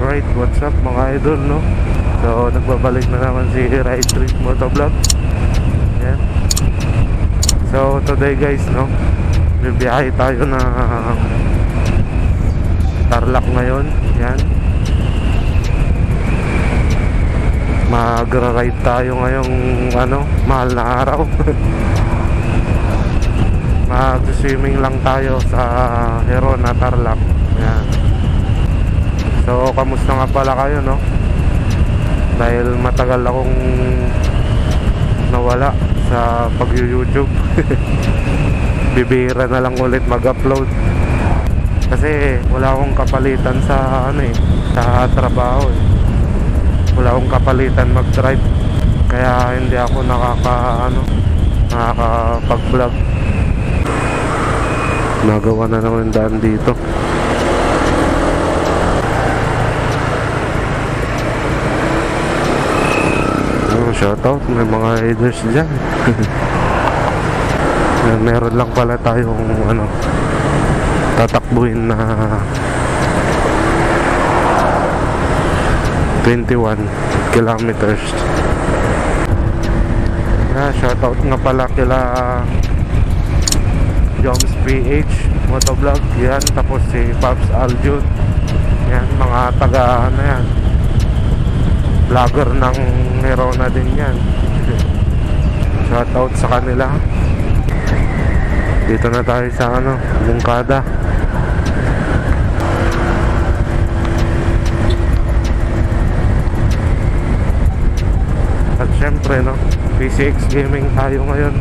Right, what's up mga idol, no? So, nagbabalik na naman si Ride Trip Motovlog. Yan. So, today guys, no? Bibiyahe tayo na Tarlac ngayon. Yan. Magra-ride tayo ngayong mahal na araw. Mag-swimming lang tayo sa Herona, Tarlac. Yan. So, kamusta nga pala kayo, no? Dahil matagal akong nawala sa pag-YouTube. Bibira na lang ulit mag-upload. Kasi wala akong kapalitan sa sa trabaho eh. Wala akong kapalitan mag-drive. Kaya hindi ako nakakapag-vlog. Nagawa na naman yung daan dito. Shoutout, may mga riders dyan. Meron lang pala tayong tatakbuhin na 21 kilometers. Shoutout nga pala kila Joms PH Motovlog, yan. Tapos si Pops Aljun, yan, mga taga yan, vlogger ng Herona din yan. Shoutout sa kanila. Dito na tayo sa Mungkada. At syempre PCX gaming tayo ngayon.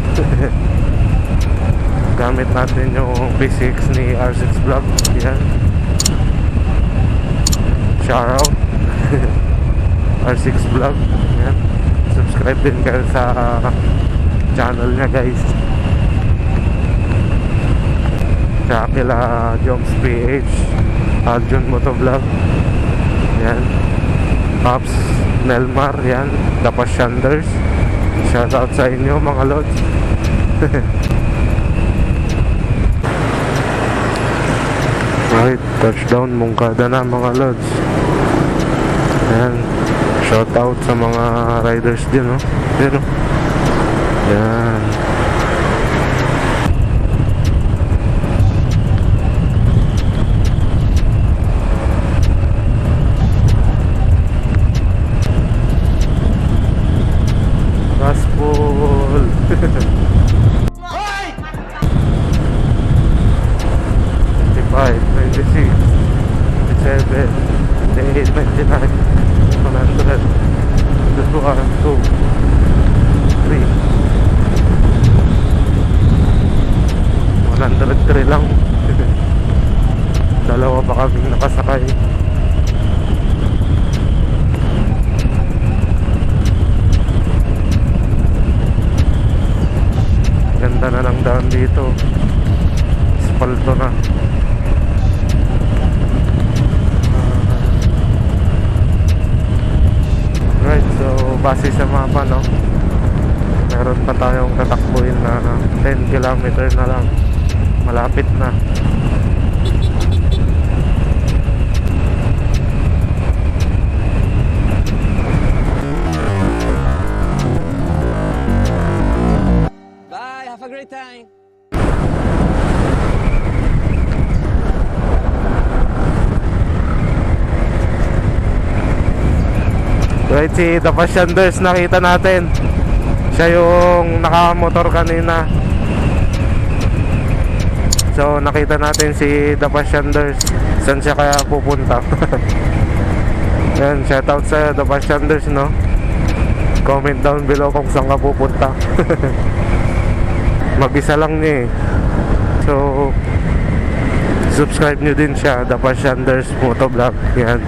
Gamit natin yung PCX ni R6 Vlog. Yan. Shoutout R6 Vlog. Yan. Subscribe din kayo sa channel niya guys. Sa kila Joms PH, Aljun Motovlog, yan. Pops Nelmar, yan. Dapas Shanders. Shoutout sa inyo mga lods. Right, touchdown Mungkada na mga lods. Yan. Shoutout sa mga riders din, no? Yan, no? Yan. Gospel. 95, 96, 97, 98, 99, 100, 2, 3, 103 lang. Dalawa pa kaming nakasakay. Ganda na ng daan dito. Espalto na. Right, so base sa mapa, no, meron pa tayong tatakbuhin na 10 kilometer na lang. Malapit na. Bye, have a great time. Right, si Dapas Shanders nakita natin. Siya yung nakamotor kanina. So nakita natin si Dapas Shanders. Saan siya kaya pupunta? Yan, shoutout sa Dapas Shanders, no? Comment down below kung saan ka pupunta. Mag-isa lang niya eh. So subscribe nyo din siya, Dapas Shanders Motovlog. Yan,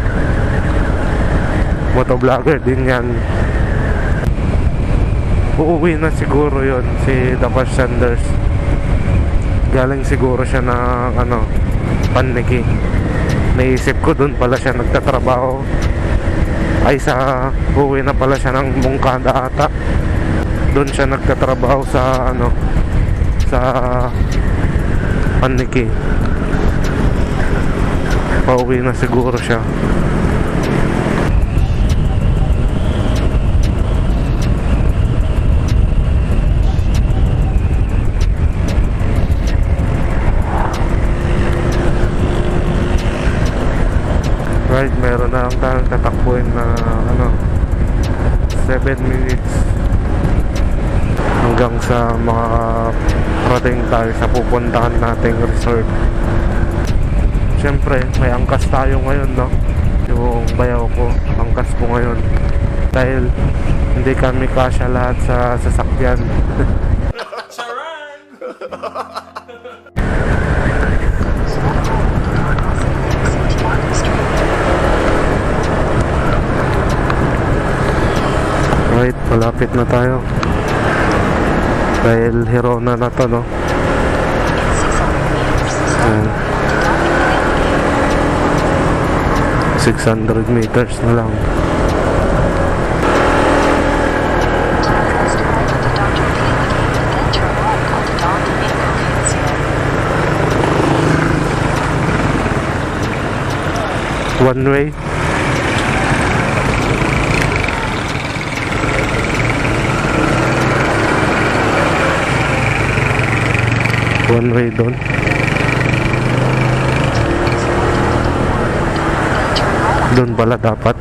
motovlogger din yan. Uuwi na siguro yon si Dapas Shanders. Galing siguro siya ng Paniki. Naisip ko dun pala siya nagtatrabaho. Ay uuwi na pala siya ng Mungkada ata. Doon siya nagtatrabaho sa sa Paniki. Pauwi na siguro siya. Right, meron na lang tayong tatakbuhin na 7 minutes hanggang sa makarating tayo sa pupuntahan nating resort. Siyempre, may angkas tayo ngayon, no? Yung bayaw ko, angkas ko ngayon. Dahil hindi kami kasya lahat sa sasakyan. Right, malapit na tayo. Dahil Hirona na to, no? Ayan. 600 meters na lang. One way. One way doon. Doon pala dapat.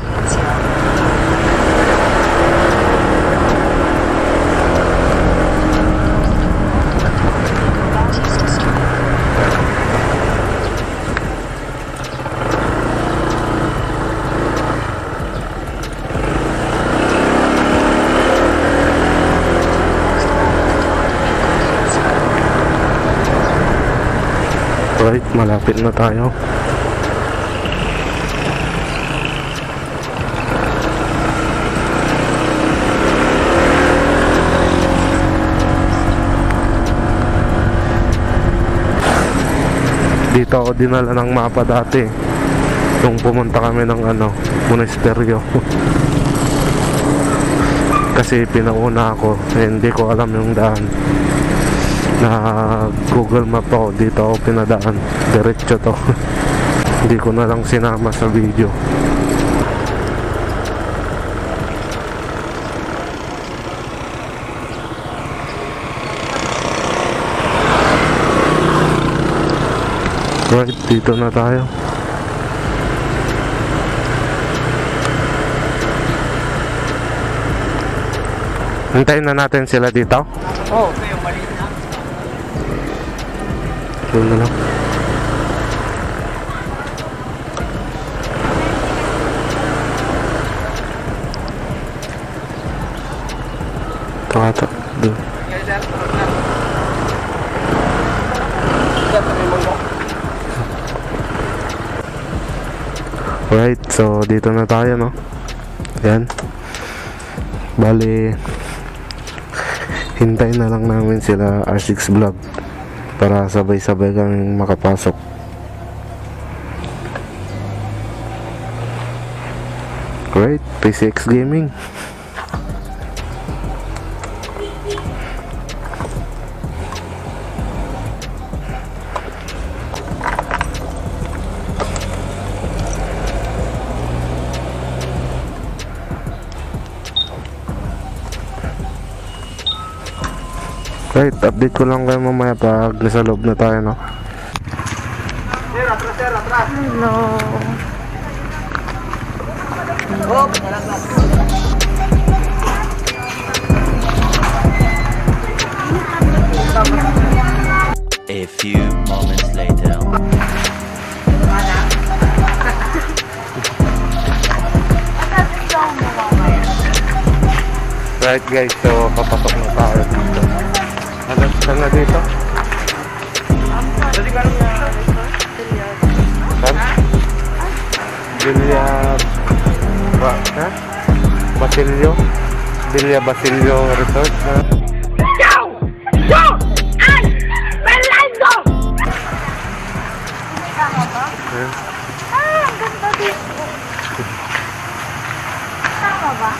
Right, malapit na tayo. Dito ako dinala ng mapa dati nung pumunta kami ng monasteryo. Kasi pinauna ako, hindi ko alam yung daan. Na Google Map ako, dito ako pinadaan, diretso to. Hindi ko na lang sinama sa video. Right, dito na tayo. Hintayin na natin sila dito. Oh, yung maliit na. Doon na lang. Ito ata. Doon. Right, so dito na tayo, no? Yan. Bali, hintayin na lang namin sila R6 Vlog para sabay-sabay kaming makapasok. Right, PCX Gaming. Right, update ko lang kayo mamaya pag nasa loob na tayo, no? Hello. A few moments later. Right guys, so papasok na tayo dito. Saan na dito? Saan? Villa Basilio Resort na? Tama ba? Ang ganda dito. Tama ba?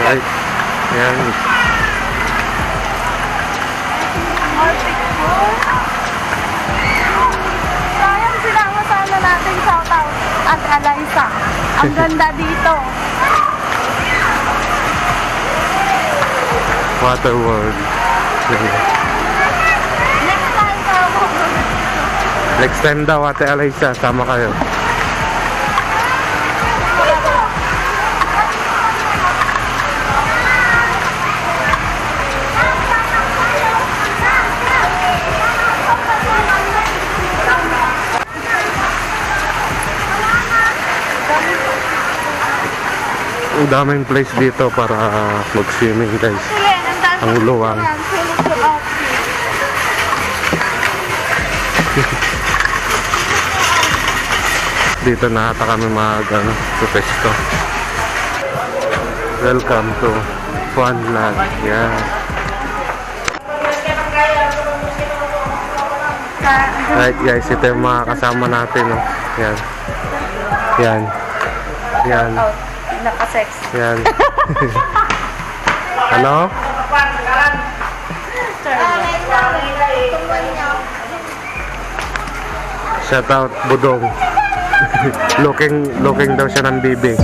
Right. Yan. Sayang sinama sana natin shoutout at Alaysa. Ang ganda dito. Water World. Next time ka mo. Next time daw, Ate Alaysa, sama kayo. Ang daming place dito para mag-swimming, guys. Ang luwang. Dito na ata kami pesto. Welcome to Funland. Yan. Right guys, ito yung mga kasama natin. No? Yan. Yan. Yan. Naka-sex. Yan. Ano? Shout out Budong. looking daw siya ng bibi.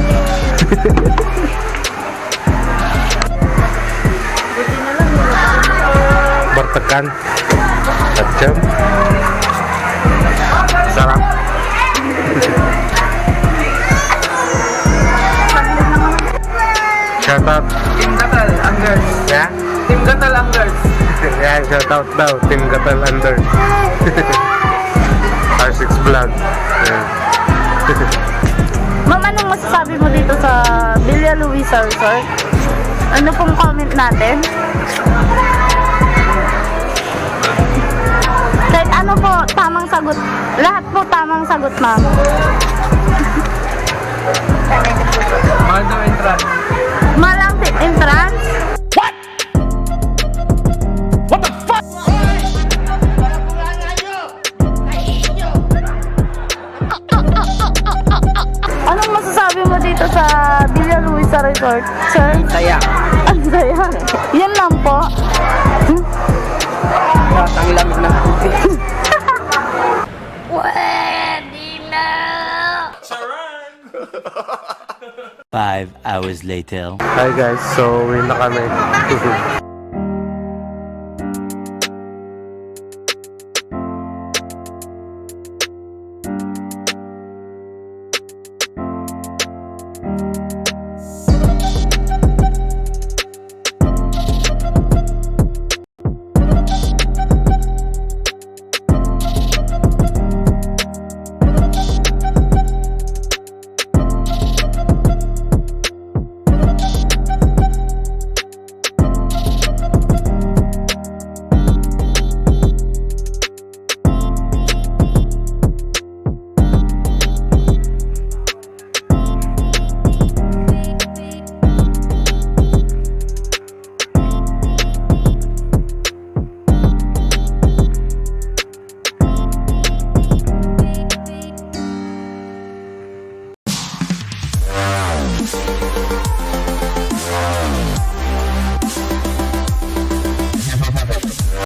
Bartakan. Atjam. Sarap. Shout out Team Gatal, Angers. ya. Team Gatal, Angers. Yan, shout out daw Team Gatal Under. R6 Vlog. Yan. Ma'am, anong masasabi mo dito sa Villa Luisa Resort? Ano pong comment natin? Kahit ano po, tamang sagot. Lahat po tamang sagot, ma'am. Mahal daw entrance. Malang tip entrance. Anong masasabi mo dito sa Villa Luisa Resort, sir? Saya. Ang saya. Yan lang po. Ang lamig ng tubig. Pwede na. 5 hours later. Hi guys, so uwi na kami.